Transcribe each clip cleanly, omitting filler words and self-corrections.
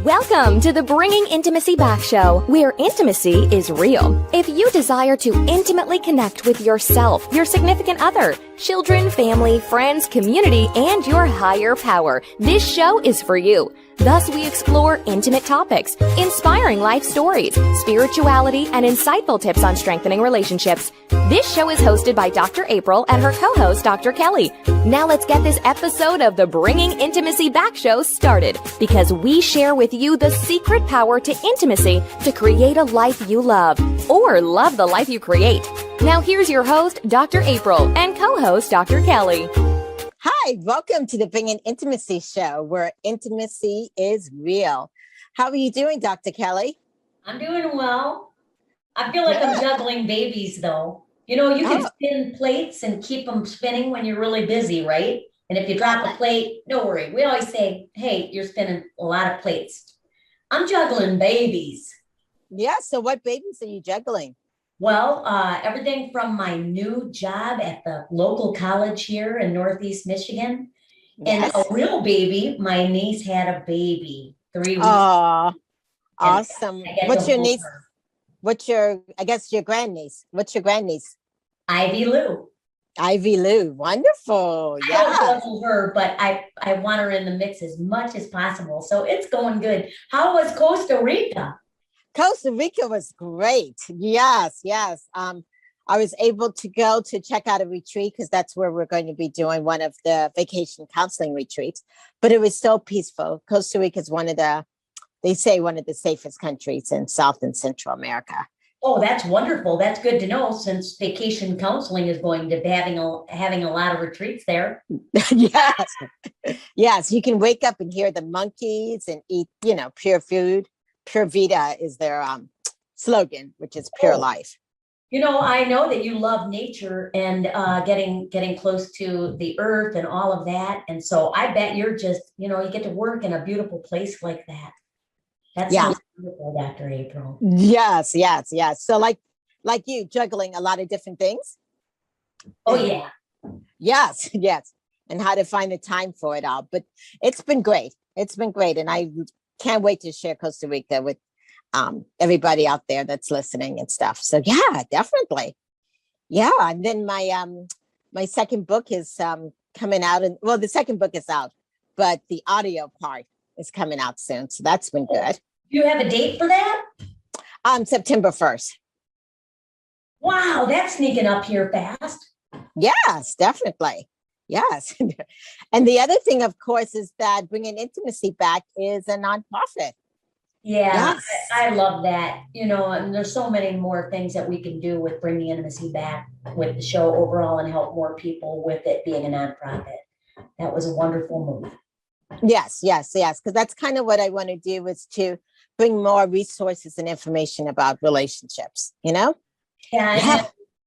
Welcome to the Bringing Intimacy Back show, where intimacy is real. If you desire to intimately connect with yourself, your significant other, children, family, friends, community, and your higher power, this show is for you. Thus, we explore intimate topics, inspiring life stories, spirituality, and insightful tips on strengthening relationships. This show is hosted by Dr. April and her co-host, Dr. Kelly. Now let's get this episode of the Bringing Intimacy Back show started, because we share with you the secret power to intimacy to create a life you love, or love the life you create. Now here's your host, Dr. April, and co-host, Dr. Kelly. Hi, welcome to the Bringing Intimacy show, where intimacy is real. How are you doing, Dr. Kelly? I'm doing well. I feel like I'm juggling babies, though. You know, you can spin plates and keep them spinning when you're really busy, right? And if you drop a plate, don't worry. We always say, hey, you're spinning a lot of plates. I'm juggling babies. Yeah, so what babies are you juggling? Well, everything from my new job at the local college here in Northeast Michigan. Yes. And a real baby. My niece had a baby 3 weeks. Oh, awesome. What's your niece? Her. I guess your grandniece. What's your grandniece? Ivy Lou. Ivy Lou. Wonderful. I Yeah. don't juggle her, but I want her in the mix as much as possible. So it's going good. How was Costa Rica? Costa Rica was great. Yes. I was able to go to check out a retreat because that's where we're going to be doing one of the vacation counseling retreats. But it was so peaceful. Costa Rica is one of the safest countries in South and Central America. Oh, that's wonderful. That's good to know, since vacation counseling is going to be having a lot of retreats there. Yes. You can wake up and hear the monkeys and eat, pure food. Pure Vita is their slogan, which is pure life. You know, I know that you love nature and getting close to the earth and all of that. And so I bet you're just, you get to work in a beautiful place like that. That sounds beautiful, Dr. April. Yes. So like you, juggling a lot of different things. Oh, yeah. Yes. And how to find the time for it all. But it's been great. And I can't wait to share Costa Rica with everybody out there that's listening and stuff. So yeah, definitely. Yeah. And then my second book is coming out, and the second book is out, but the audio part is coming out soon. So that's been good. Do you have a date for that? September 1st. Wow, that's sneaking up here fast. Yes, definitely. Yes. And the other thing, of course, is that Bringing Intimacy Back is a nonprofit. Yeah, Yes. I love that. And there's so many more things that we can do with Bringing Intimacy Back with the show overall and help more people with it being a nonprofit. That was a wonderful move. Yes. Because that's kind of what I want to do, is to bring more resources and information about relationships, Yeah.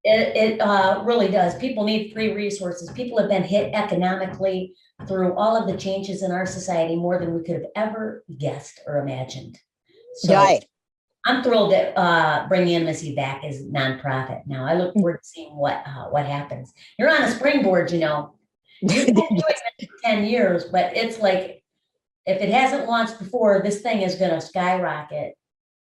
It really does. People need free resources. People have been hit economically through all of the changes in our society more than we could have ever guessed or imagined. So right. I'm thrilled that Bringing Intimacy Back is nonprofit now. I look forward to seeing what happens. You're on a springboard, You've been doing it for 10 years, but it's like, if it hasn't launched before, this thing is going to skyrocket.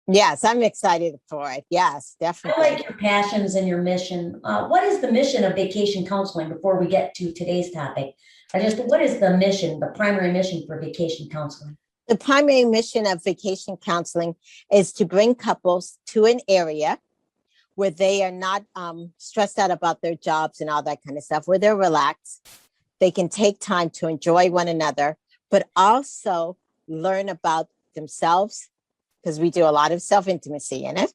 Yes, I'm excited for it. Yes, definitely. I like your passions and your mission. What is the mission of vacation counseling before we get to today's topic? What is the mission, the primary mission for vacation counseling? The primary mission of vacation counseling is to bring couples to an area where they are not stressed out about their jobs and all that kind of stuff, where they're relaxed. They can take time to enjoy one another, but also learn about themselves, because we do a lot of self-intimacy in it.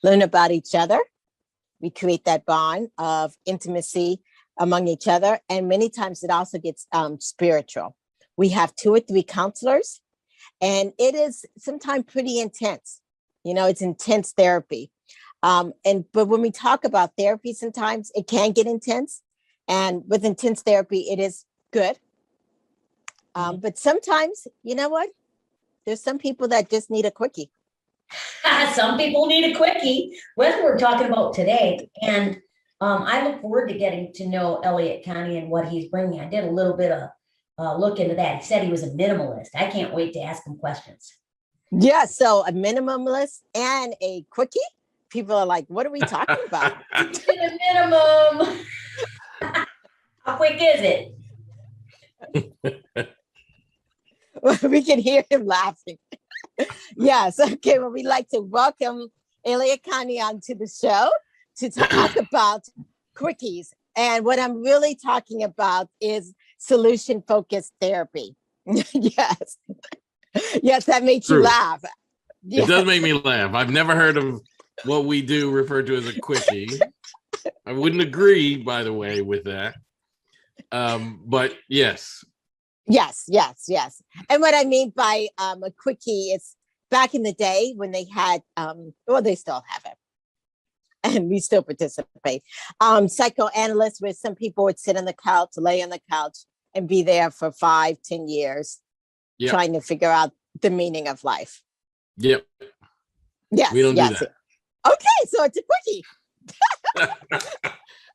Learn about each other. We create that bond of intimacy among each other. And many times it also gets spiritual. We have 2 or 3 counselors, and it is sometimes pretty intense. It's intense therapy. But when we talk about therapy, sometimes it can get intense. And with intense therapy, it is good. But sometimes, you know what? There's some people that just need a quickie. Some people need a quickie. What we're talking about today. And I look forward to getting to know Elliott Connie and what he's bringing. I did a little bit of look into that. He said he was a minimalist. I can't wait to ask him questions. Yeah, so a minimalist and a quickie. People are like, what are we talking about? To the minimum. How quick is it? We can hear him laughing. Yes. Okay. Well, we'd like to welcome Elliott Connie onto the show to talk about quickies. And what I'm really talking about is solution focused therapy. Yes. Yes, that makes you True. laugh. It does make me laugh. I've never heard of what we do referred to as a quickie. I wouldn't agree, by the way, with that. But yes. Yes. And what I mean by a quickie is back in the day when they had, well, they still have it. And we still participate. Psychoanalysts, where some people would sit on the couch, lay on the couch, and be there for 5-10 years, Yep. trying to figure out the meaning of life. Yep. Yes, We don't do that. Okay, so it's a quickie.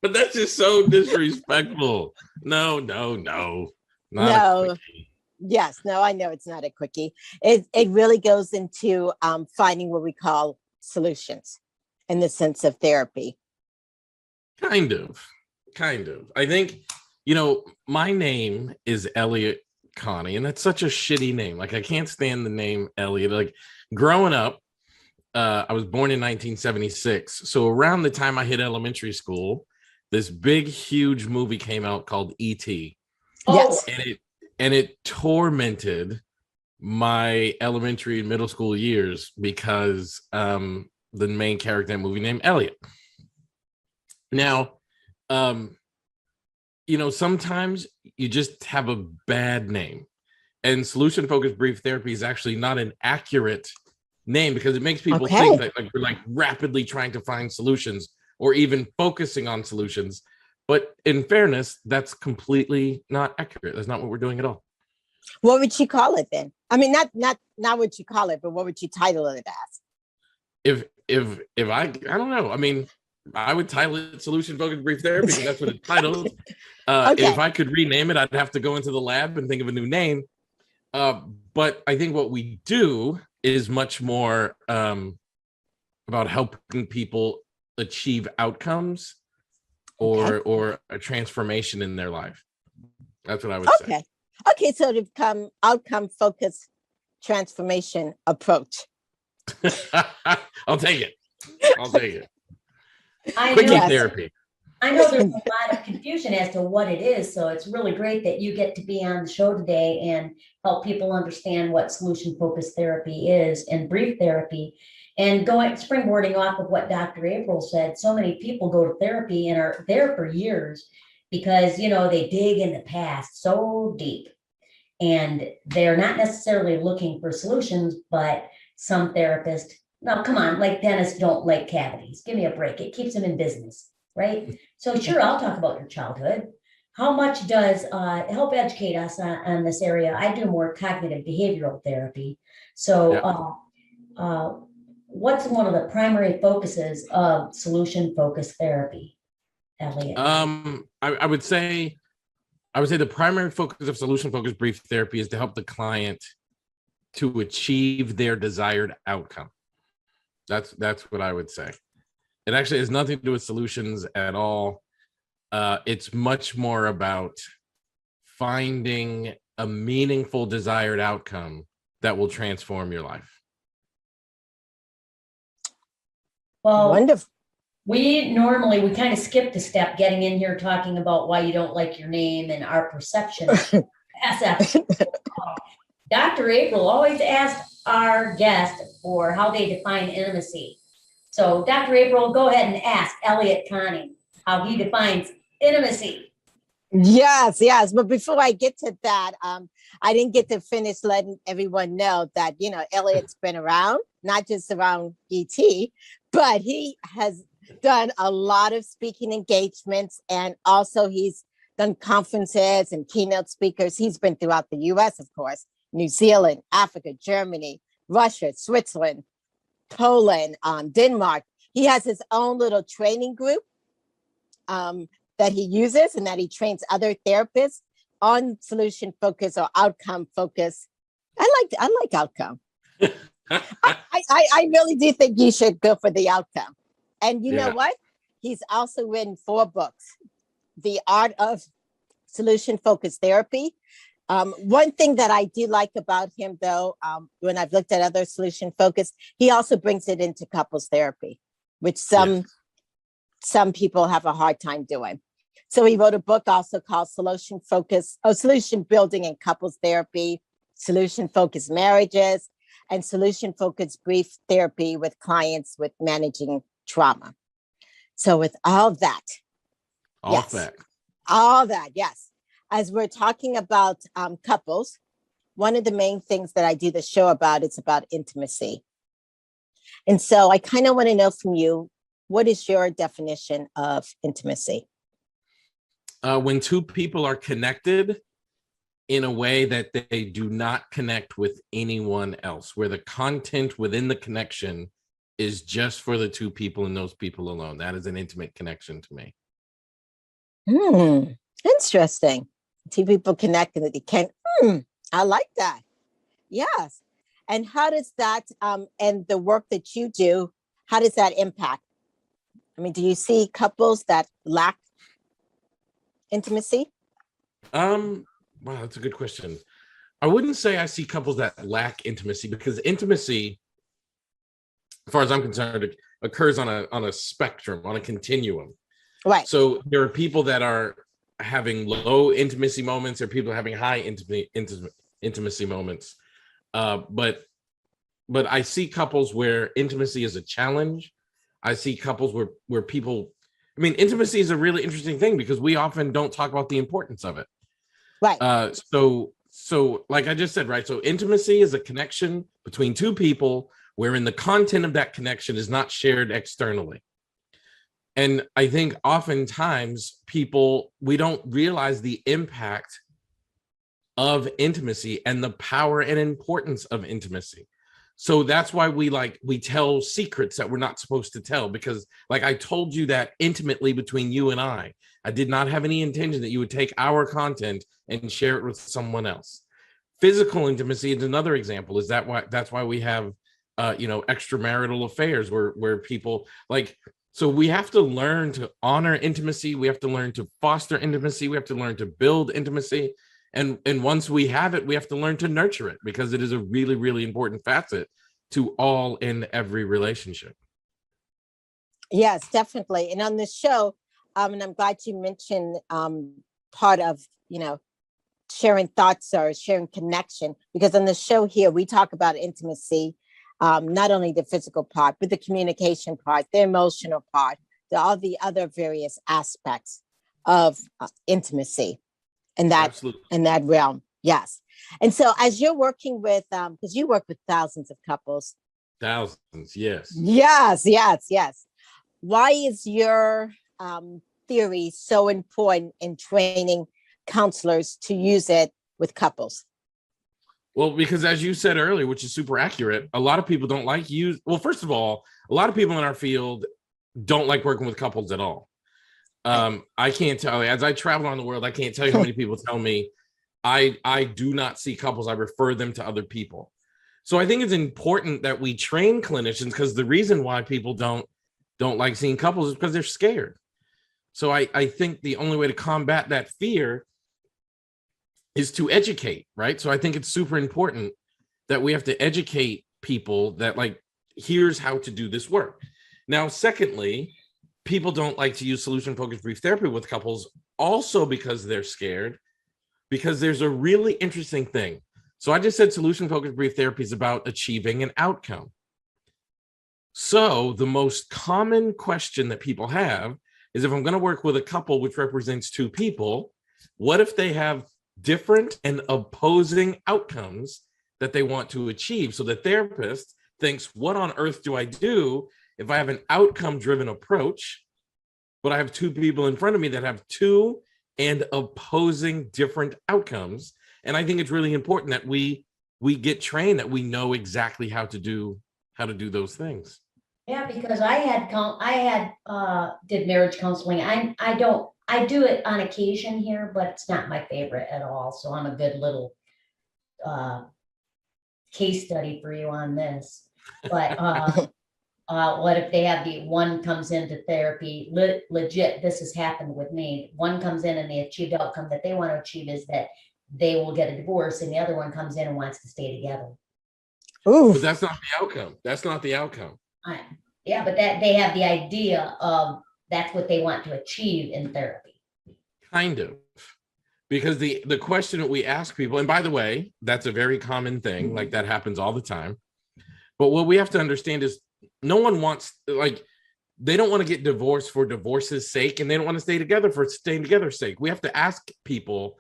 But that's just so disrespectful. No. Not a quickie. Yes, no, I know it's not a quickie. It really goes into finding what we call solutions in the sense of therapy. Kind of. I think, my name is Elliott Connie, and that's such a shitty name. Like, I can't stand the name Elliott. Like, growing up, I was born in 1976. So around the time I hit elementary school, this big, huge movie came out called E.T. Yes. And it tormented my elementary and middle school years because the main character in that movie named Elliott. Now, sometimes you just have a bad name, and solution-focused brief therapy is actually not an accurate name because it makes people think that we're like rapidly trying to find solutions or even focusing on solutions. But in fairness, that's completely not accurate. That's not what we're doing at all. What would you call it then? I mean, not what you call it, but what would you title it as? If I don't know. I mean, I would title it solution focused brief therapy because that's what it's titled. If I could rename it, I'd have to go into the lab and think of a new name. But I think what we do is much more about helping people achieve outcomes or a transformation in their life. That's what I would say. Okay, so to become outcome focused transformation approach. I'll take it. Quickie therapy. I know there's a lot of confusion as to what it is, so it's really great that you get to be on the show today and help people understand what solution-focused therapy is and brief therapy. And springboarding off of what Dr. April said, so many people go to therapy and are there for years because, they dig in the past so deep. And they're not necessarily looking for solutions, but some therapists, no, come on, like dentists don't like cavities. Give me a break. It keeps them in business, right? So sure, I'll talk about your childhood. How much does help educate us on this area? I do more cognitive behavioral therapy. So what's one of the primary focuses of solution-focused therapy, Elliott? I would say the primary focus of solution-focused brief therapy is to help the client to achieve their desired outcome. That's what I would say. It actually has nothing to do with solutions at all. It's much more about finding a meaningful desired outcome that will transform your life. Well, wonderful. We kind of skipped a step getting in here talking about why you don't like your name and our perception. SF. Dr. April always asks our guest for how they define intimacy. So Dr. April, go ahead and ask Elliott Connie how he defines intimacy. Yes. But before I get to that, I didn't get to finish letting everyone know that, Elliott's been around, not just around ET, but he has done a lot of speaking engagements, and also he's done conferences and keynote speakers. He's been throughout the US, of course, New Zealand, Africa, Germany, Russia, Switzerland, Poland, Denmark. He has his own little training group that he uses and that he trains other therapists on solution focus or outcome focus. I like outcome. I really do think you should go for the outcome. And you know Yeah. what? He's also written 4 books. The Art of Solution Focused Therapy. One thing that I do like about him, though, when I've looked at other solution focused, he also brings it into couples therapy, which some people have a hard time doing. So he wrote a book also called Solution Building in Couples Therapy, Solution Focused Marriages, and Solution Focused Brief Therapy with clients with managing trauma. So with all that, all that, yes. As we're talking about couples, one of the main things that I do the show about is about intimacy. And so I kind of want to know from you, what is your definition of intimacy? When 2 people are connected in a way that they do not connect with anyone else, where the content within the connection is just for the 2 people and those people alone. That is an intimate connection to me. Interesting. 2 people connected that they can't. I like that. Yes. And how does that and the work that you do, how does that impact? I mean, do you see couples that lack intimacy? Wow, that's a good question. I wouldn't say I see couples that lack intimacy, because intimacy, as far as I'm concerned, occurs on a spectrum, on a continuum. Right. So there are people that are having low intimacy moments, or people having high intimacy moments. But I see couples where intimacy is a challenge. I see couples where people, I mean, intimacy is a really interesting thing because we often don't talk about the importance of it. Right. So like I just said, right? So intimacy is a connection between 2 people wherein the content of that connection is not shared externally. And I think oftentimes we don't realize the impact of intimacy and the power and importance of intimacy. So that's why we tell secrets that we're not supposed to tell, because like I told you that intimately between you and I did not have any intention that you would take our content and share it with someone else. Physical intimacy is another example. That's why we have extramarital affairs where people like. So we have to learn to honor intimacy. We have to learn to foster intimacy. We have to learn to build intimacy. And once we have it, we have to learn to nurture it, because it is a really, really important facet to all and every relationship. Yes, definitely. And on this show, and I'm glad you mentioned part of, sharing thoughts or sharing connection, because on the show here, we talk about intimacy. Not only the physical part, but the communication part, the emotional part, all the other various aspects of intimacy in that realm. Yes. And so as you're working with, because you work with thousands of couples. Thousands, yes. Yes. Why is your theory so important in training counselors to use it with couples? Well, because as you said earlier, which is super accurate, a lot of people don't like you. Well, first of all, a lot of people in our field don't like working with couples at all. I can't tell you, as I travel around the world, I can't tell you how many people tell me I do not see couples. I refer them to other people. So I think it's important that we train clinicians, because the reason why people don't like seeing couples is because they're scared. So I think the only way to combat that fear is to educate, right? So I think it's super important that we have to educate people that, like, here's how to do this work. Now, secondly, people don't like to use solution-focused brief therapy with couples also because they're scared, because there's a really interesting thing. So I just said solution-focused brief therapy is about achieving an outcome. So the most common question that people have is, if I'm going to work with a couple which represents 2 people, what if they have different and opposing outcomes that they want to achieve? So the therapist thinks, what on earth do I do if I have an outcome-driven approach, but I have 2 people in front of me that have 2 and opposing different outcomes? And I think it's really important that we get trained, that we know exactly how to do those things. Yeah, because I did marriage counseling. I do it on occasion here, but it's not my favorite at all. So I'm a good little case study for you on this, but what if they have the one comes into therapy, legit, this has happened with me. One comes in and the achieved outcome that they want to achieve is that they will get a divorce, and the other one comes in and wants to stay together. Ooh. But that's not the outcome. That's not the outcome. Yeah, but that they have the idea of that's what they want to achieve in therapy. Kind of. Because the question that we ask people, and by the way, that's a very common thing, like that happens all the time. But what we have to understand is no one wants, like, they don't want to get divorced for divorce's sake, and they don't want to stay together for staying together's sake. We have to ask people,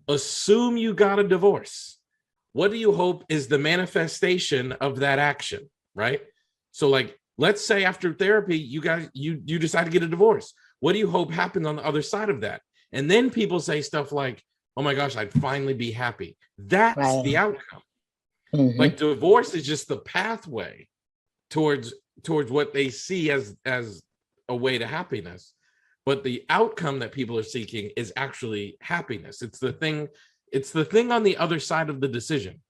assume you got a divorce. What do you hope is the manifestation of that action, right? So, like, let's say after therapy, you guys, you decide to get a divorce. What do you hope happens on the other side of that? And then people say stuff like, oh my gosh, I'd finally be happy. That's Right. the outcome. Mhm. Like, divorce is just the pathway towards what they see as a way to happiness. But the outcome that people are seeking is actually happiness. It's the thing on the other side of the decision.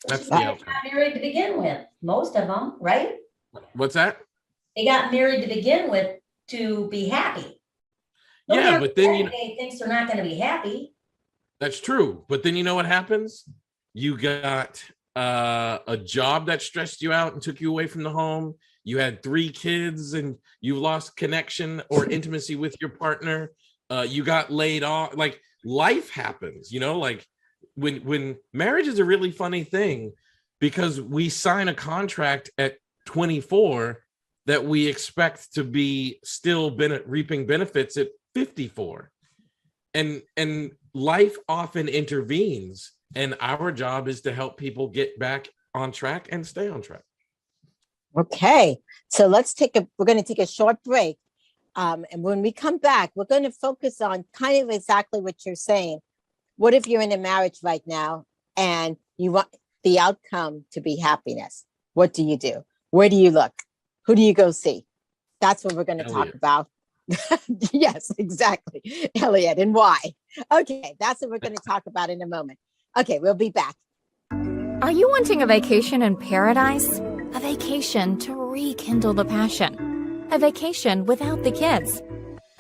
That's the They outcome. got married to begin with, most of them, right? What's that? They got married to begin with to be happy. Yeah, but then they thinks they're not going to be happy. that's true. But then you know what happens? You got a job that stressed you out and took you away from the home. You had 3 kids and you lost connection or intimacy with your partner. You got laid off. Like, life happens, like when marriage is a really funny thing, because we sign a contract at 24 that we expect to be still reaping benefits at 54. And life often intervenes, and our job is to help people get back on track and stay on track. Okay, so we're going to take a short break. And when we come back, we're going to focus on kind of exactly what you're saying. What if you're in a marriage right now and you want the outcome to be happiness? What do you do? Where do you look? Who do you go see? That's what we're going to talk about. Yes, exactly. Elliott, and why? Okay, that's what we're going to talk about in a moment. Okay, we'll be back. Are you wanting a vacation in paradise? A vacation to rekindle the passion? A vacation without the kids?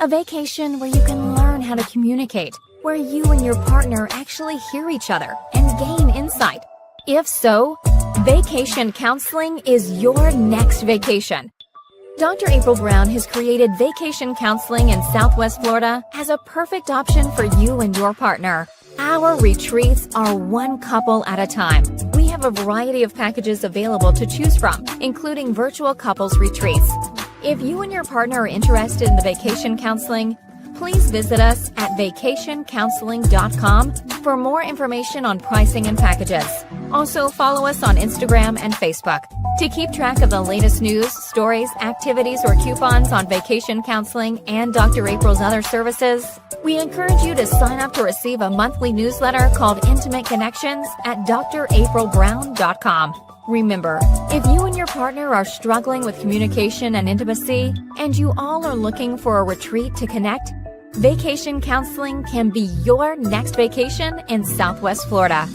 A vacation where you can learn how to communicate, where you and your partner actually hear each other and gain insight? If so, vacation counseling is your next vacation. Dr. April Brown has created vacation counseling in Southwest Florida as a perfect option for you and your partner. Our retreats are one couple at a time. We have a variety of packages available to choose from, including virtual couples retreats. If you and your partner are interested in the vacation counseling, please visit us at vacationcounseling.com for more information on pricing and packages. Also, follow us on Instagram and Facebook. To keep track of the latest news, stories, activities, or coupons on vacation counseling and Dr. April's other services, we encourage you to sign up to receive a monthly newsletter called Intimate Connections at draprilbrown.com. Remember, if you and your partner are struggling with communication and intimacy, and you all are looking for a retreat to connect, vacation counseling can be your next vacation in Southwest Florida.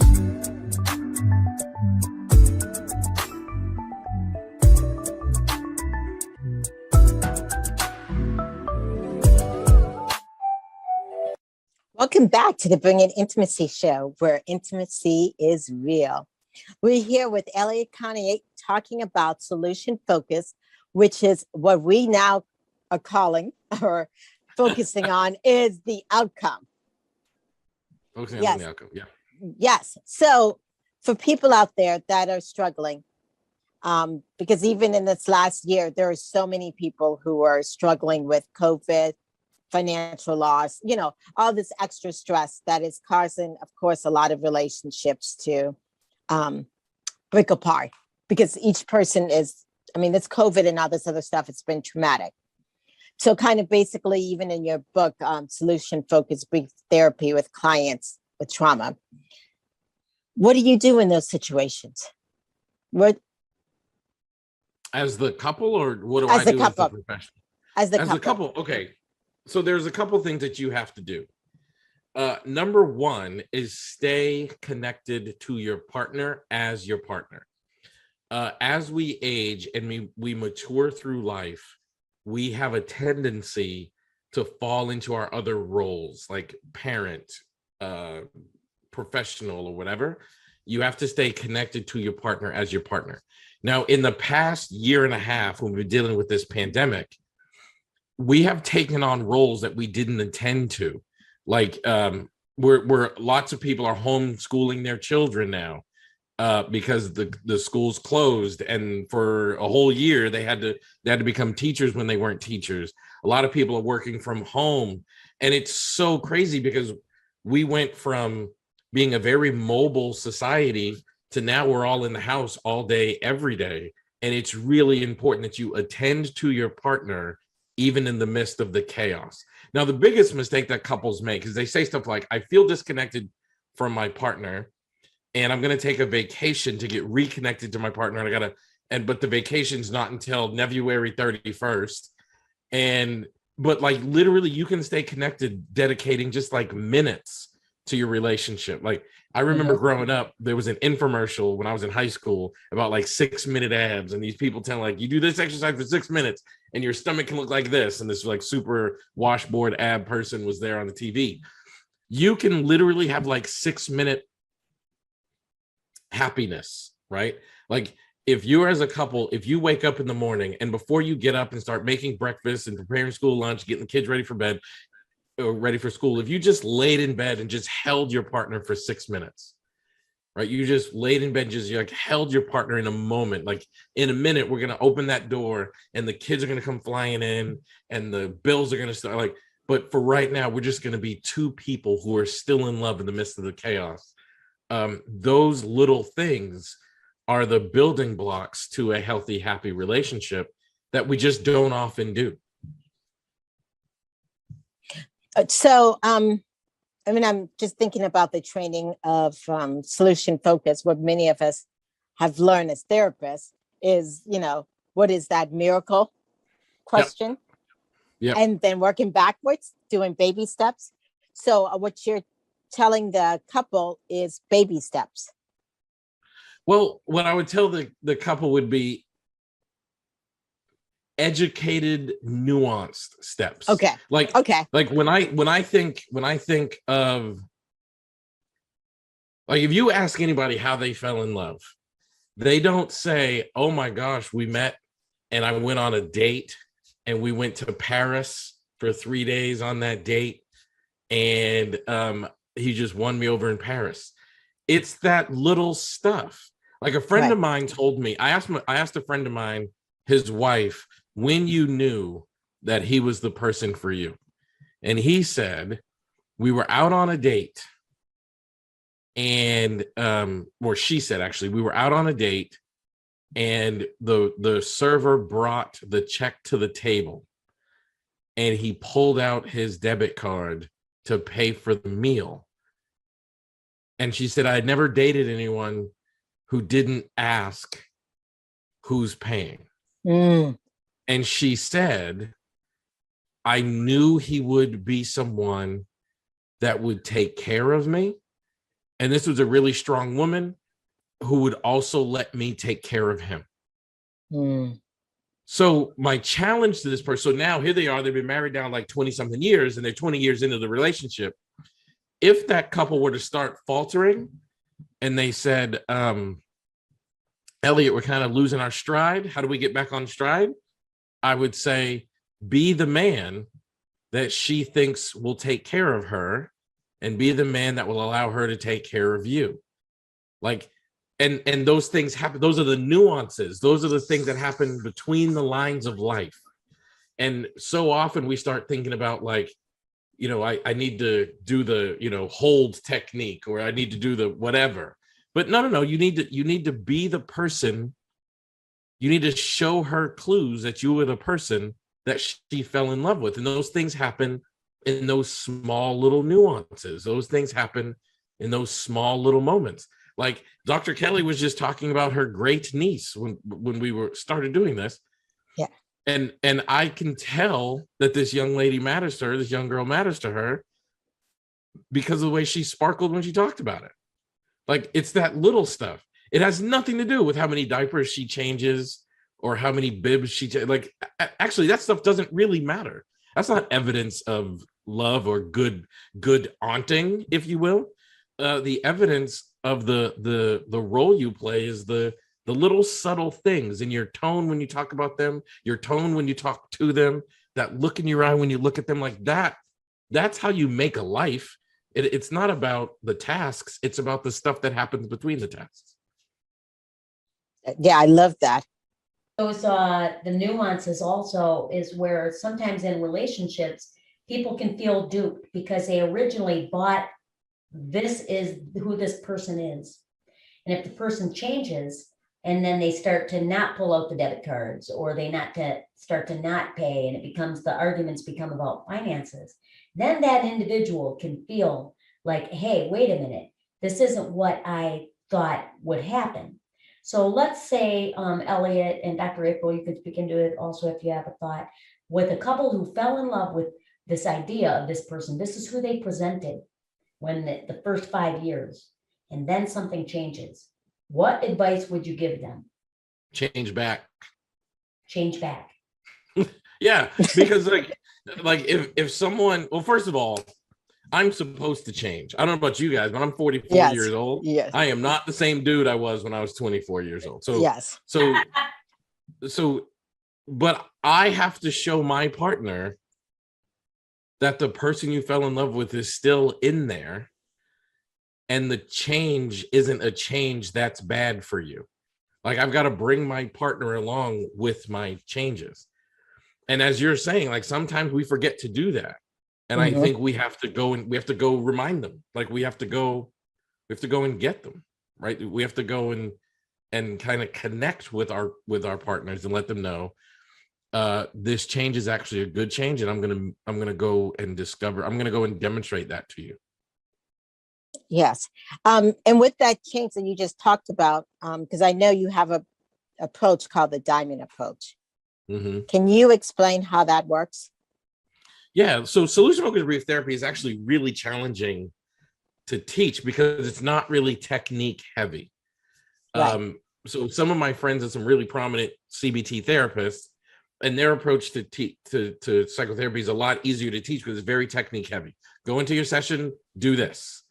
Welcome back to the Brilliant Intimacy Show, where intimacy is real. We're here with Elliott Connie talking about solution focus, which is what we now are calling or focusing on is the outcome. Focusing on the outcome, yeah. Yes. So for people out there that are struggling, because even in this last year, there are so many people who are struggling with COVID, financial loss, all this extra stress that is causing, of course, a lot of relationships to break apart, because each person it's COVID and all this other stuff. It's been traumatic. So kind of basically, even in your book, Solution Focused Brief Therapy with Clients with Trauma, what do you do in those situations? What? As the couple, or what do I do as a professional? As the couple, okay. So there's a couple things that you have to do. Number one is stay connected to your partner as your partner. As we age and we mature through life, we have a tendency to fall into our other roles, like parent, professional, or whatever. You have to stay connected to your partner as your partner. Now, in the past year and a half, when we've been dealing with this pandemic, we have taken on roles that we didn't intend to. Like, we're lots of people are homeschooling their children now, because the schools closed, and for a whole year they had to become teachers when they weren't teachers. A lot of people are working from home, and it's so crazy because we went from being a very mobile society to now we're all in the house all day, every day. And it's really important that you attend to your partner even in the midst of the chaos. Now, the biggest mistake that couples make is they say stuff like, I feel disconnected from my partner, and I'm going to take a vacation to get reconnected to my partner. And but the vacation's not until February 31st. But like literally you can stay connected, dedicating just like minutes to your relationship. Like, I remember growing up, there was an infomercial when I was in high school about like 6-minute abs, and these people tell like, you do this exercise for 6 minutes and your stomach can look like this. And this like super washboard ab person was there on the TV. You can literally have like 6-minute happiness, right? Like, if you're as a couple, if you wake up in the morning and before you get up and start making breakfast and preparing school lunch, getting the kids ready for bed or ready for school, if you just laid in bed and just held your partner for 6 minutes, right? You just laid in bed, just like held your partner in a moment, like in a minute, we're going to open that door and the kids are going to come flying in and the bills are going to start, like, but for right now, we're just going to be two people who are still in love in the midst of the chaos. Those little things are the building blocks to a healthy, happy relationship that we just don't often do. So, I mean, I'm just thinking about the training of solution focus. What many of us have learned as therapists is, what is that miracle question? Yep. And then working backwards, doing baby steps. So what you're telling the couple is baby steps. Well, what I would tell the couple would be educated, nuanced steps. Okay. Like when I think of, like, if you ask anybody how they fell in love, they don't say, oh my gosh, we met and I went on a date and we went to Paris for 3 days on that date, and he just won me over in Paris. It's that little stuff. Like, a friend of mine told me, I asked a friend of mine, his wife, when you knew that he was the person for you. And he said, we were out on a date, and or she said, actually, we were out on a date, and the server brought the check to the table, and he pulled out his debit card to pay for the meal. And she said, I had never dated anyone who didn't ask who's paying. And she said, I knew he would be someone that would take care of me. And this was a really strong woman who would also let me take care of him. So my challenge to this person, so now here they are, they've been married now like 20 something years, and they're 20 years into the relationship. If that couple were to start faltering and they said, Elliott, we're kind of losing our stride, how do we get back on stride? I would say, be the man that she thinks will take care of her, and be the man that will allow her to take care of you. Like, and those things happen. Those are the nuances. Those are the things that happen between the lines of life. And so often we start thinking about, like, I need to do the, hold technique, or I need to do the whatever. But no, you need to be the person. You need to show her clues that you were the person that she fell in love with. And those things happen in those small little nuances. Those things happen in those small little moments. Like Dr. Kelly was just talking about her great niece when we started doing this. Yeah. And I can tell that this young lady matters to her, this young girl matters to her, because of the way she sparkled when she talked about it. Like, it's that little stuff. It has nothing to do with how many diapers she changes or how many bibs she like. Actually, that stuff doesn't really matter. That's not evidence of love or good aunting, if you will. The evidence of the role you play is the little subtle things in your tone when you talk about them, your tone when you talk to them, that look in your eye when you look at them. Like that. That's how you make a life. It's not about the tasks. It's about the stuff that happens between the tasks. Yeah, I love that. Those the nuances also is where sometimes in relationships, people can feel duped because they originally bought this is who this person is. And if the person changes and then they start to not pull out the debit cards, or they start to not pay, and it becomes, the arguments become about finances, then that individual can feel like, hey, wait a minute, this isn't what I thought would happen. So let's say, Elliott and Dr. April, you could speak into it also if you have a thought, with a couple who fell in love with this idea of this person. This is who they presented when the first 5 years, and then something changes. What advice would you give them? Change back. Change back. Yeah, because like if someone, well, first of all, I'm supposed to change. I don't know about you guys, but I'm 44 Yes. years old. Yes. I am not the same dude I was when I was 24 years old. So yes. So, but I have to show my partner that the person you fell in love with is still in there, and the change isn't a change that's bad for you. Like, I've got to bring my partner along with my changes. And as you're saying, like, sometimes we forget to do that. And I think we have to go remind them. Like, we have to go and get them, right? We have to go and kind of connect with our partners and let them know this change is actually a good change, and I'm gonna go and demonstrate that to you. Yes. And with that change that you just talked about, because I know you have a approach called the diamond approach. Mm-hmm. Can you explain how that works? Yeah, so solution focused brief therapy is actually really challenging to teach because it's not really technique heavy. Right. So some of my friends and some really prominent CBT therapists, and their approach to psychotherapy is a lot easier to teach because it's very technique heavy. Go into your session, do this.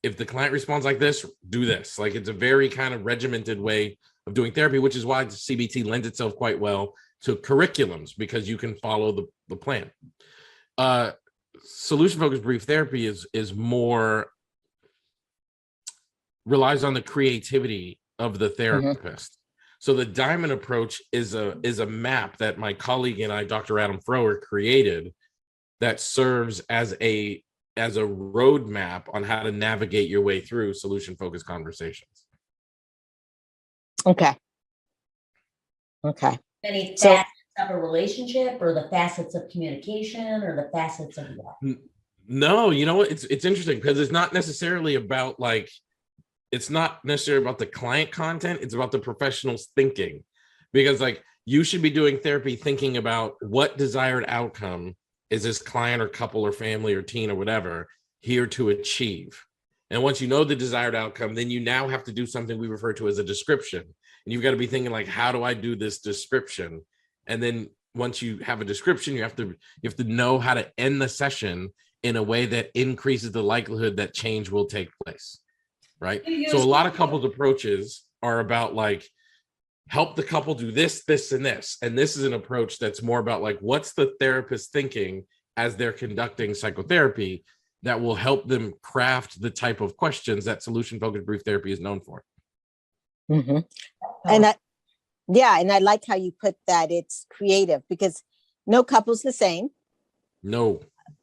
If the client responds like this, do this. Like, it's a very kind of regimented way of doing therapy, which is why the CBT lends itself quite well to curriculums, because you can follow the plan. Solution focused brief therapy is more, relies on the creativity of the therapist. So the diamond approach is a map that my colleague and I, Dr. Adam Frower, created that serves as a roadmap on how to navigate your way through solution focused conversations. Okay. Any facets of a relationship, or the facets of communication, or the facets of what? No, you know what? It's interesting because it's not necessarily about the client content. It's about the professional's thinking, because like, you should be doing therapy thinking about what desired outcome is this client or couple or family or teen or whatever here to achieve. And once you know the desired outcome, then you now have to do something we refer to as a description. And you've got to be thinking like, how do I do this description? And then once you have a description, you have to know how to end the session in a way that increases the likelihood that change will take place. Right. So a lot of couples approaches are about like, help the couple do this, this, and this. And this is an approach that's more about like, what's the therapist thinking as they're conducting psychotherapy that will help them craft the type of questions that solution focused brief therapy is known for. Mm-hmm. And I like how you put that it's creative, because no couple's the same. No.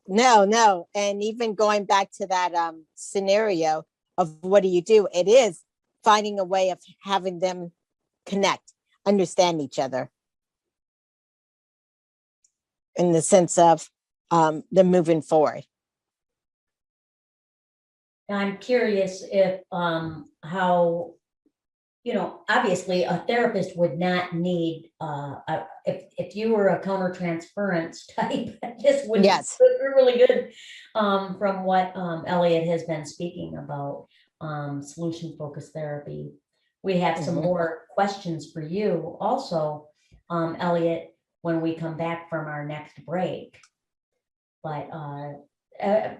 And even going back to that scenario of what do you do? It is finding a way of having them connect, understand each other, in the sense of them moving forward. I'm curious if how obviously a therapist would not need, if you were a countertransference type, this would be Yes. really good, from what, Elliott has been speaking about, solution-focused therapy. We have some Mhm. more questions for you also, Elliott, when we come back from our next break. But,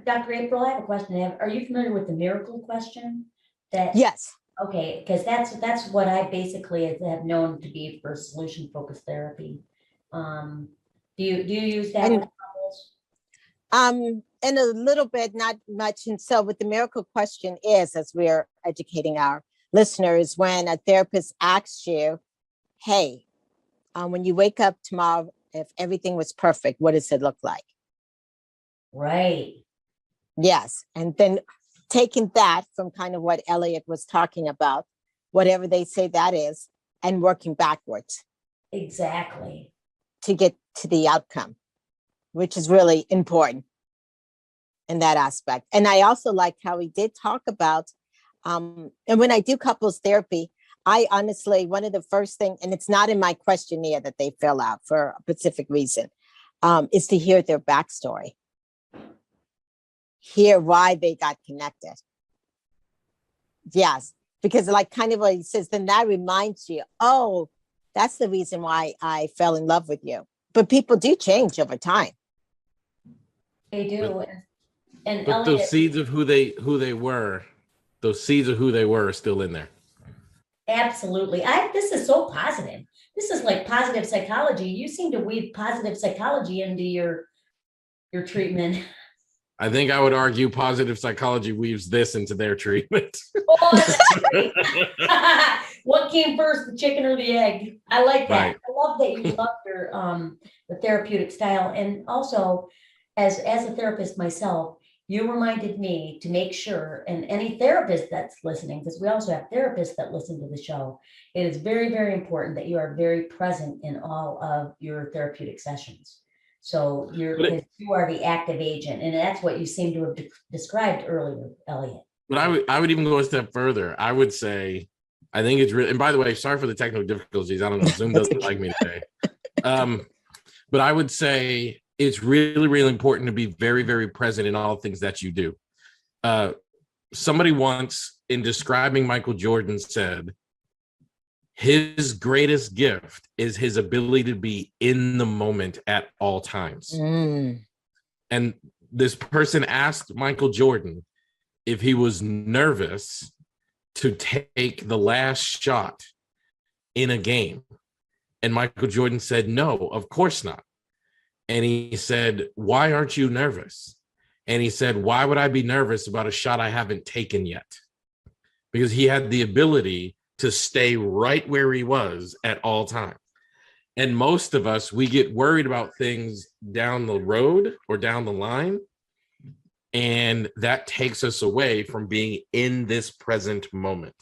Dr. April, I have a question. Are you familiar with the miracle question? Yes. Okay, because that's what I basically have known to be for solution-focused therapy. Do you use that And with couples? And a little bit, not much. And so what the miracle question is, as we're educating our listeners, when a therapist asks you, hey, when you wake up tomorrow, if everything was perfect, what does it look like? Right. Yes. And then taking that from kind of what Elliott was talking about, whatever they say that is, and working backwards Exactly. to get to the outcome, which is really important in that aspect. And I also like how he did talk about, and when I do couples therapy, I honestly, one of the first thing, and it's not in my questionnaire that they fill out for a specific reason, is to hear their backstory, hear why they got connected. Yes, because like kind of what he says, then that reminds you, oh, that's the reason why I fell in love with you. But people do change over time. They do. And But those Elliott, seeds of who they were, those seeds of who they were are still in there. absolutely. This is so positive. This is like positive psychology. You seem to weave positive psychology into your treatment. I think I would argue positive psychology weaves this into their treatment. Oh, that's great. What came first, the chicken or the egg? I like that. Right. I love that you love your the therapeutic style. And also, as a therapist myself, you reminded me to make sure, and any therapist that's listening, because we also have therapists that listen to the show, it is very, very important that you are very present in all of your therapeutic sessions. So you are the active agent, and that's what you seem to have described earlier, Elliott. But I would even go a step further. I would say, I think it's really, and by the way, sorry for the technical difficulties. I don't know, Zoom doesn't like me today. But I would say it's really, really important to be very, very present in all things that you do. Somebody once, in describing Michael Jordan, said, his greatest gift is his ability to be in the moment at all times. And this person asked Michael Jordan if he was nervous to take the last shot in a game. And Michael Jordan said, no, of course not. And he said, why aren't you nervous? And he said, why would I be nervous about a shot I haven't taken yet? Because he had the ability to stay right where he was at all times. And most of us, we get worried about things down the road or down the line. And that takes us away from being in this present moment.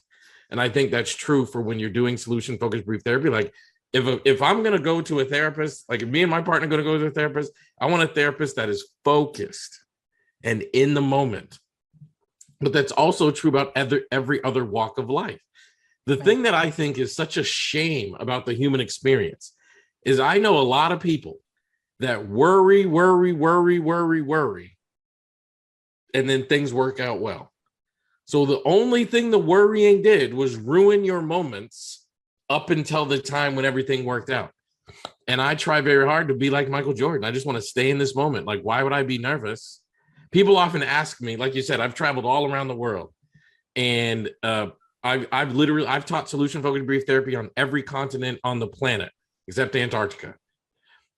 And I think that's true for when you're doing solution-focused brief therapy. Like if I'm going to go to a therapist, like if me and my partner are going to go to a therapist, I want a therapist that is focused and in the moment. But that's also true about every other walk of life. The thing that I think is such a shame about the human experience is I know a lot of people that worry, and then things work out well. So the only thing the worrying did was ruin your moments up until the time when everything worked out. And I try very hard to be like Michael Jordan. I just want to stay in this moment. Like, why would I be nervous? People often ask me, like you said, I've traveled all around the world, and I've taught solution-focused brief therapy on every continent on the planet except Antarctica.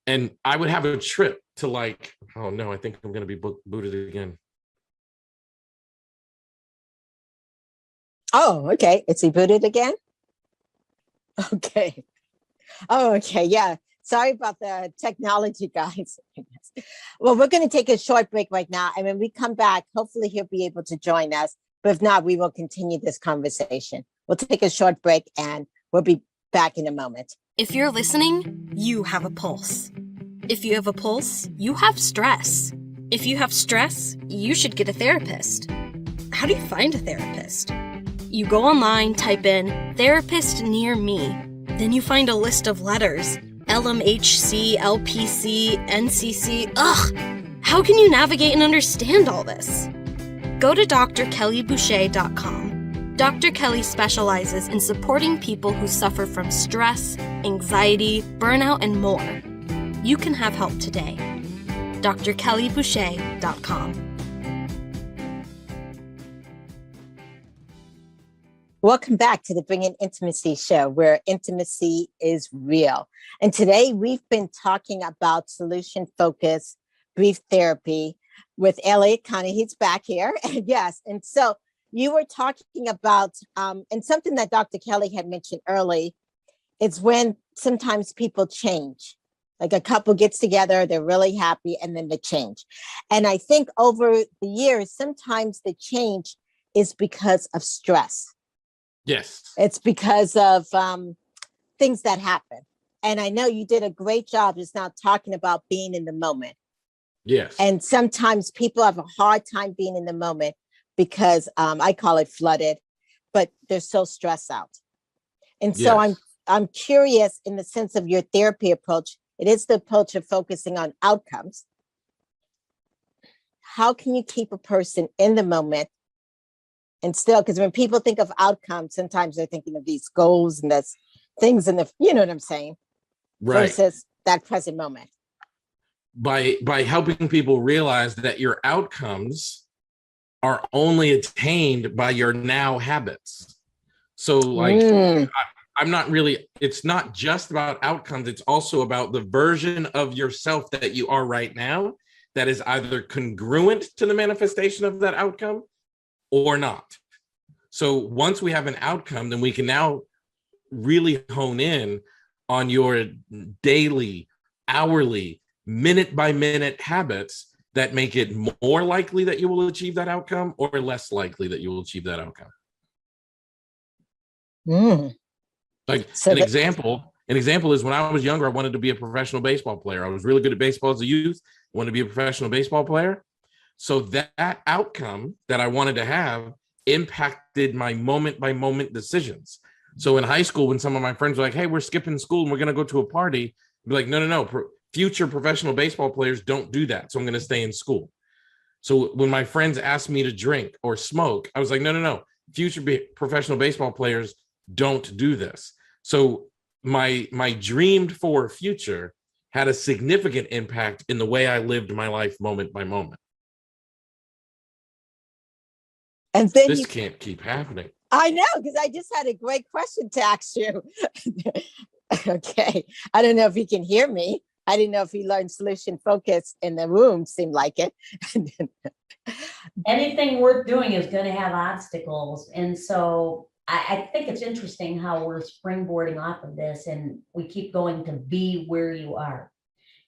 And I would have a trip to like, oh no, I think I'm going to be booted again. Oh, okay. Is he booted again? Okay. Oh, okay. Yeah. Sorry about the technology, guys. Well, we're going to take a short break right now. And when we come back, hopefully he'll be able to join us. But if not, we will continue this conversation. We'll take a short break and we'll be back in a moment. If you're listening, you have a pulse. If you have a pulse, you have stress. If you have stress, you should get a therapist. How do you find a therapist? You go online, type in therapist near me. Then you find a list of letters. LMHC, LPC, NCC. Ugh! How can you navigate and understand all this? Go to drkellyboucher.com. Dr. Kelly specializes in supporting people who suffer from stress, anxiety, burnout, and more. You can have help today. drkellyboucher.com. Welcome back to the Bringing Intimacy show, where intimacy is real. And today we've been talking about solution-focused brief therapy with Elliott Connie. He's back here. Yes. And so you were talking about, and something that Dr. Kelly had mentioned early, is when sometimes people change. Like a couple gets together, they're really happy, and then they change. And I think over the years, sometimes the change is because of stress. Yes. It's because of things that happen. And I know you did a great job just now talking about being in the moment. Yes. And sometimes people have a hard time being in the moment because I call it flooded, but they're so stressed out. And so Yes. I'm curious in the sense of your therapy approach. It is the approach of focusing on outcomes. How can you keep a person in the moment? And still, because when people think of outcomes, sometimes they're thinking of these goals and that's things in the, you know what I'm saying? Right. Versus that present moment. By helping people realize that your outcomes are only attained by your now habits. So like, I'm not really, it's not just about outcomes. It's also about the version of yourself that you are right now that is either congruent to the manifestation of that outcome or not. So once we have an outcome, then we can now really hone in on your daily, hourly, minute by minute habits that make it more likely that you will achieve that outcome or less likely that you will achieve that outcome. Like So an example is when I was younger, I wanted to be a professional baseball player. I was really good at baseball as a youth. I wanted to be a professional baseball player. So that outcome that I wanted to have impacted my moment by moment decisions. So in high school, when some of my friends were like, hey, we're skipping school and we're going to go to a party, I'd be like, no. Future professional baseball players don't do that. So I'm going to stay in school. So when my friends asked me to drink or smoke, I was like, no. Future professional baseball players don't do this. So my dreamed for future had a significant impact in the way I lived my life moment by moment. And then this can't keep happening. I know, because I just had a great question to ask you. Okay. I don't know if you can hear me. I didn't know if you learned solution focus in the room, seemed like it. Anything worth doing is going to have obstacles. And so I think it's interesting how we're springboarding off of this and we keep going to be where you are.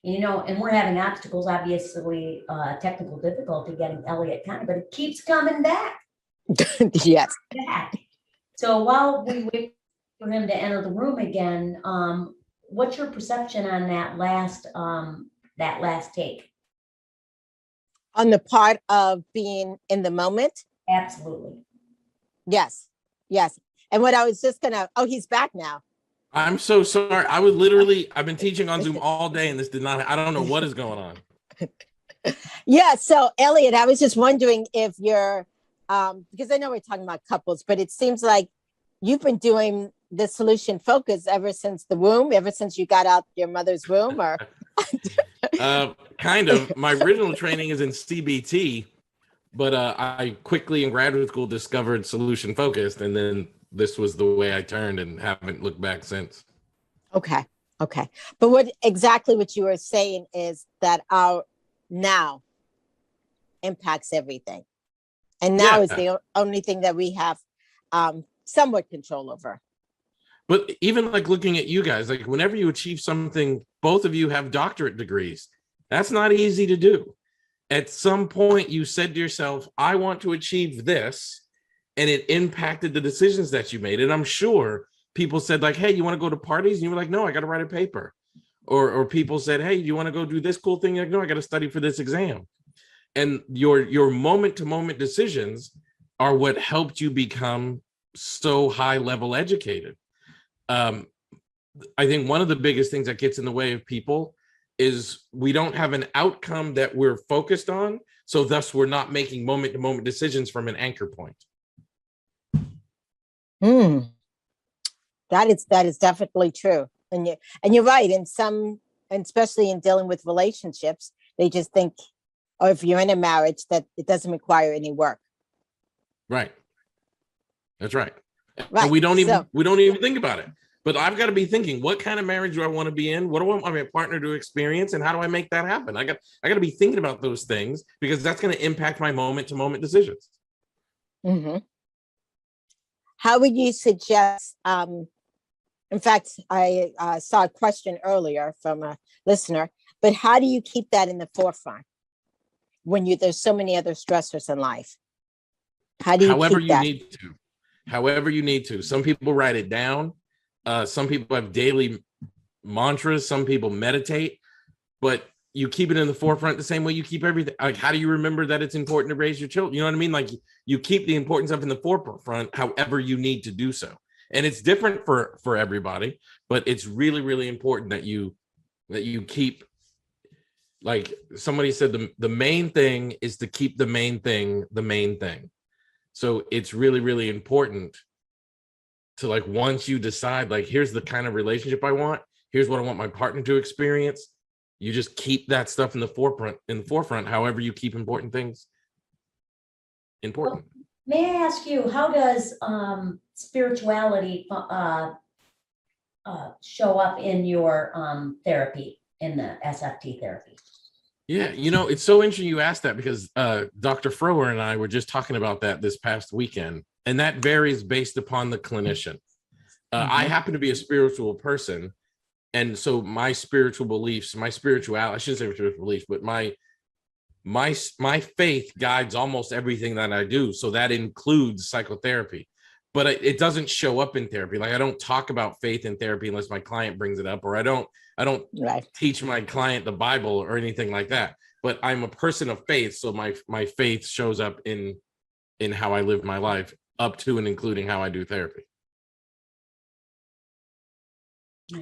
You know, and we're having obstacles, obviously, technical difficulty getting Elliott Connie, but it keeps coming back. Yes. So while we wait for him to enter the room again, what's your perception on that last take? On the part of being in the moment? Absolutely. Yes. And what I was just gonna, he's back now. I'm so sorry. I've been teaching on Zoom all day and I don't know what is going on. Yeah. So Elliott, I was just wondering if you're, because I know we're talking about couples, but it seems like you've been doing the solution focus ever since the womb, ever since you got out your mother's womb, or? Kind of. My original training is in CBT, but I quickly in graduate school discovered solution focused, and then this was the way I turned and haven't looked back since. Okay. But what you were saying is that our now impacts everything. And now is the only thing that we have somewhat control over. But even like looking at you guys, like whenever you achieve something, both of you have doctorate degrees. That's not easy to do. At some point you said to yourself, I want to achieve this. And it impacted the decisions that you made. And I'm sure people said like, hey, you want to go to parties? And you were like, no, I got to write a paper. Or people said, hey, you want to go do this cool thing? You're like, no, I got to study for this exam. And your moment to moment decisions are what helped you become so high level educated. I think one of the biggest things that gets in the way of people is we don't have an outcome that we're focused on. So thus we're not making moment to moment decisions from an anchor point. That is definitely true. And you're right. And especially in dealing with relationships, they just think, or if you're in a marriage, that it doesn't require any work. Right. That's right. Right. And we don't even think about it. But I've got to be thinking, what kind of marriage do I want to be in? What do I want my partner to experience? And how do I make that happen? I got to be thinking about those things, because that's going to impact my moment to moment decisions. Mm-hmm. How would you suggest, in fact, I saw a question earlier from a listener, but how do you keep that in the forefront when there's so many other stressors in life? How do you However keep you that? need to. However you need to. Some people write it down. Some people have daily mantras. Some people meditate. But you keep it in the forefront the same way you keep everything. Like, how do you remember that it's important to raise your children? You know what I mean? Like, you keep the important stuff in the forefront however you need to do so. And it's different for everybody, but it's really, really important that you keep, like somebody said, the main thing is to keep the main thing the main thing. So it's really, really important to, like, once you decide, like, here's the kind of relationship I want, here's what I want my partner to experience, you just keep that stuff in the forefront, however you keep important things important. Well, may I ask you, how does spirituality show up in your therapy, in the SFT therapy? Yeah, it's so interesting you asked that, because Dr. Frower and I were just talking about that this past weekend, and that varies based upon the clinician. I happen to be a spiritual person, and so my spiritual beliefs, my spirituality, I shouldn't say spiritual beliefs, but my faith guides almost everything that I do. So that includes psychotherapy, but it doesn't show up in therapy. Like, I don't talk about faith in therapy unless my client brings it up, or I don't teach my client the Bible or anything like that. But I'm a person of faith, so my faith shows up in how I live my life, up to and including how I do therapy.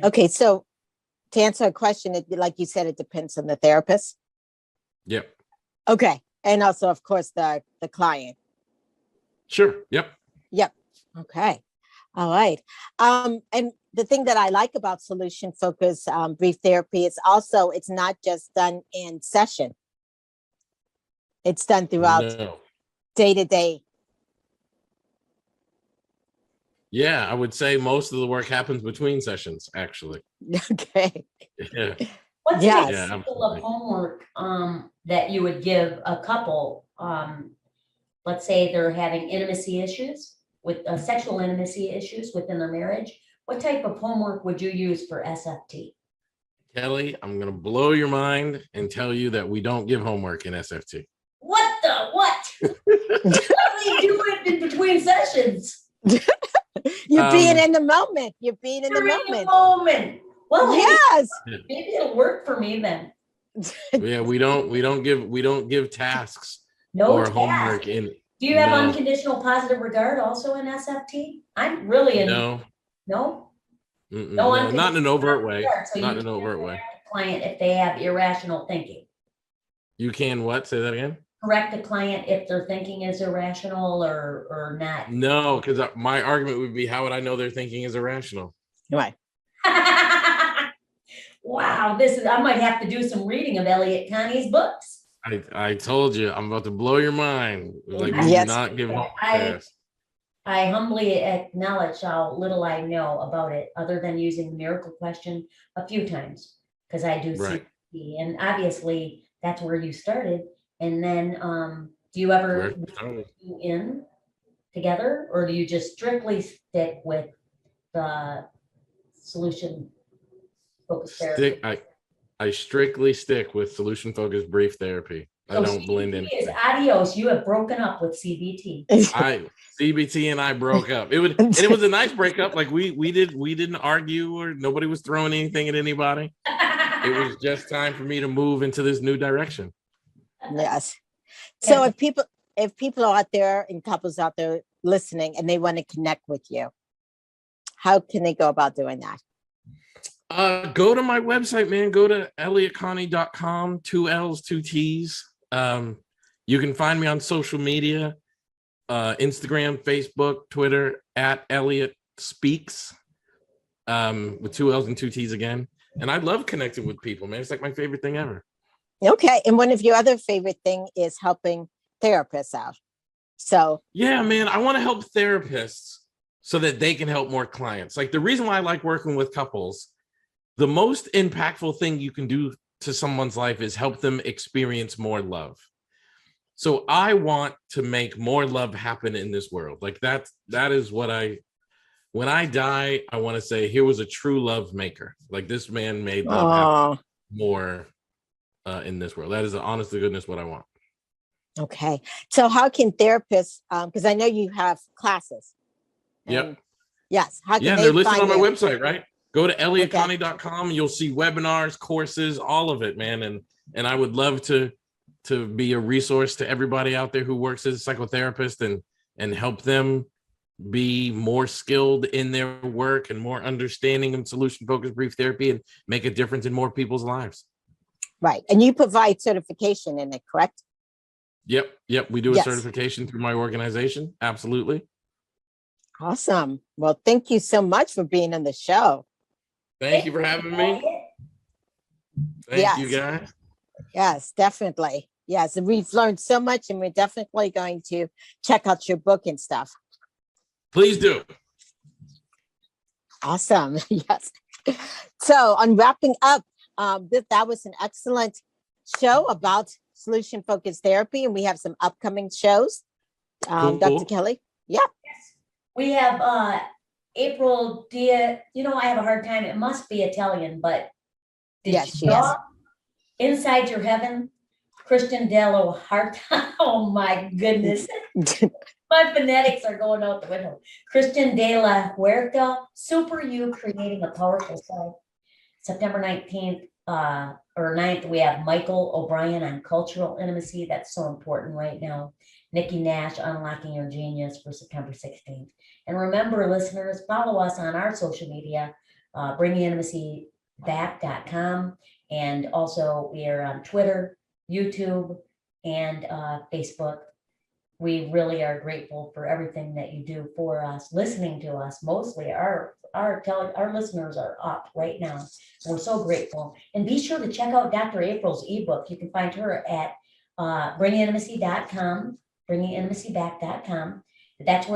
Okay, so to answer a question, like you said, it depends on the therapist. Yep. Okay, and also, of course, the client. Sure. Yep. Okay. All right. And the thing that I like about solution focused brief therapy is also, it's not just done in session. It's done throughout day to day. Yeah, I would say most of the work happens between sessions, actually. Okay. Yeah. What's Yes. an example of homework that you would give a couple? Let's say they're having intimacy issues, with sexual intimacy issues within their marriage. What type of homework would you use for SFT? Kelly, I'm going to blow your mind and tell you that we don't give homework in SFT. What? How do you do it in between sessions? You're being in the moment. You're being in the moment. Well, yes. Hey, maybe it'll work for me then. Yeah, we don't give tasks No or task. homework in. Do you have unconditional positive regard also in SFT? I'm really in. No. No. No, not in an overt way. So not in an overt way. Client, if they have irrational thinking. You can what? Say that again. Correct the client if their thinking is irrational or not. No, because my argument would be, how would I know their thinking is irrational? Right. Wow, I might have to do some reading of Elliott Connie's books. I told you, I'm about to blow your mind. Like, we yes. do not give homework. I humbly acknowledge how little I know about it, other than using the miracle question a few times, because I do see, and obviously that's where you started. And then, do you ever do in together, or do you just strictly stick with the solution focused therapy? I strictly stick with solution focused brief therapy. I don't blend in. Is adios. You have broken up with CBT. CBT and I broke up. It was a nice breakup. Like we didn't argue, or nobody was throwing anything at anybody. It was just time for me to move into this new direction. Yes. So if people are out there and couples out there listening and they want to connect with you, how can they go about doing that? Go to my website, man. Go to elliottconnie.com, 2 L's, 2 T's. You can find me on social media, Instagram, Facebook, Twitter, at Elliott Speaks, with 2 L's and 2 T's again. And I love connecting with people, man. It's like my favorite thing ever. Okay. And one of your other favorite thing is helping therapists out. So yeah, man, I want to help therapists so that they can help more clients. Like the reason why I like working with couples, the most impactful thing you can do to someone's life is help them experience more love. So I want to make more love happen in this world. Like that is what when I die, I want to say, here was a true love maker. Like this man made love happen more in this world. That is honest to goodness what I want. Okay. So how can therapists, because I know you have classes. Yep. Yes. How can they're listed on my you? website, right? Go to elliottconnie.com. You'll see webinars, courses, all of it, man. And I would love to be a resource to everybody out there who works as a psychotherapist and help them be more skilled in their work and more understanding of solution-focused brief therapy and make a difference in more people's lives. Right. And you provide certification in it, correct? Yep. We do a certification through my organization. Absolutely. Awesome. Well, thank you so much for being on the show. Thank you for having me. Thank you, guys. Yes, definitely. Yes, and we've learned so much, and we're definitely going to check out your book and stuff. Please do. Awesome. Yes. So on wrapping up, that was an excellent show about solution-focused therapy, and we have some upcoming shows. Cool. Dr. Kelly? Yeah. Yes. We have April Dia. I have a hard time. It must be Italian, but yes, she is. Inside Your Heaven, Christian Dello Hart. Oh my goodness. My phonetics are going out the window. Christian de la Huerta, Super You, Creating a Powerful Side. September 19th or 9th, we have Michael O'Brien on cultural intimacy. That's so important right now. Nikki Nash, Unlocking Your Genius, for September 16th. And remember, listeners, follow us on our social media, bringingintimacyback.com. And also we are on Twitter, YouTube, and Facebook. We really are grateful for everything that you do for us, listening to us. Mostly our listeners are up right now. And we're so grateful. And be sure to check out Dr. April's ebook. You can find her at bringingintimacy.com, bringingintimacyback.com. That's where